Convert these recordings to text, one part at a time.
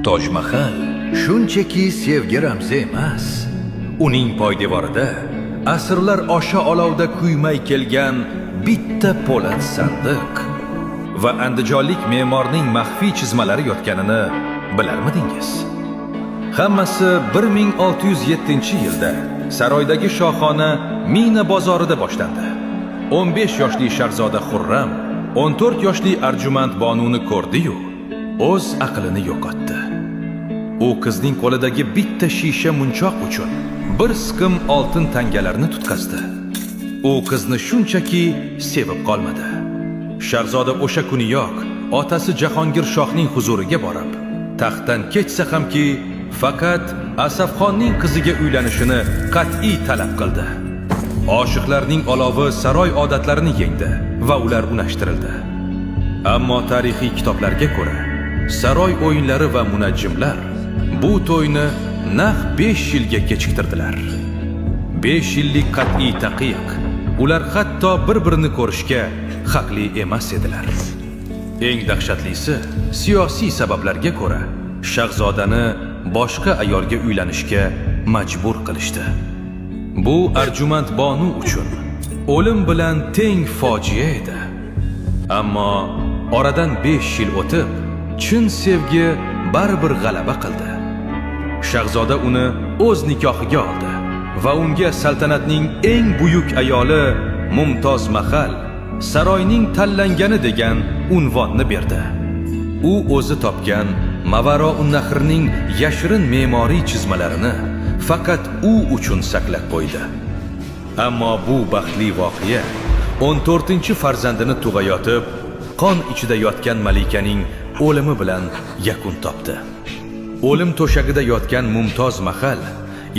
Toj Mahal shunchaki sevgi ramzi emas. Uning poydevorida asrlar osha olovda kuymay kelgan bitta po'lat sandiq va andijonlik me'morning maxfiy chizmalari yotganini bilarmidingiz? Hammasi 1607-yilda saroydagi shohona Mina bozorida boshlandi. 15 yoshli shahzoda Xurram 14 yoshli Arjumand Bonuni ko'rdi-yu, o'z aqlini yo'qotdi. U qizning qo'lidagi bitta shisha munchoq uchun bir siqim oltin tangalarni tutqazdi. U qizni shunchaki sevib qolmadi. Shahzoda o'sha kuniyoq otasi Jahongir shohning huzuriga borib, taxtdan kechsa hamki faqat Asafxonning qiziga uylanishini qat'iy talab qildi. Oshiqlarning olovi saroy odatlarini yengdi va ular unashtirildi. Ammo tarixiy kitoblarga ko'ra, saroy o'yinlari va munajjimlar bu to'yni naq 5 yilga kechiktirdilar. 5 yillik qat'iy taqiq. Ular hatto bir-birini ko'rishga haqli emas edilar. Eng dahshatlisi, siyosiy sabablarga ko'ra shahzodani boshqa ayolga uylanishga majbur qilishdi. Bu Arjumand Bonu uchun o'lim bilan teng fojia edi. Ammo oradan 5 yil o'tib, chin sevgi baribir g'alaba qildi. Shahzoda uni o'z nikohiga oldi va unga saltanatning eng buyuk ayoli Mumtoz Mahal, saroyning tanlangani degan unvonni berdi. U o'zi topgan Mavaro'un Nahrning yashirin me'moriy chizmalarini faqat u uchun saqlab qo'ydi. Ammo bu baxtli voqea 14-farzandini tug'ayotib, qon ichida yotgan malikaning o'limi bilan yakun topdi. O'lim to'shagida yotgan Mumtoz Mahal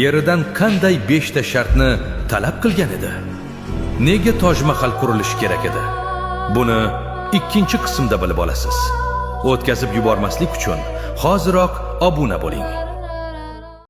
eridan qanday 5 ta shartni talab qilgan edi? Nega Toj Mahal qurilishi kerak edi? Buni 2-qismda bilib olasiz. O'tkazib yubormaslik uchun hoziroq obuna bo'ling.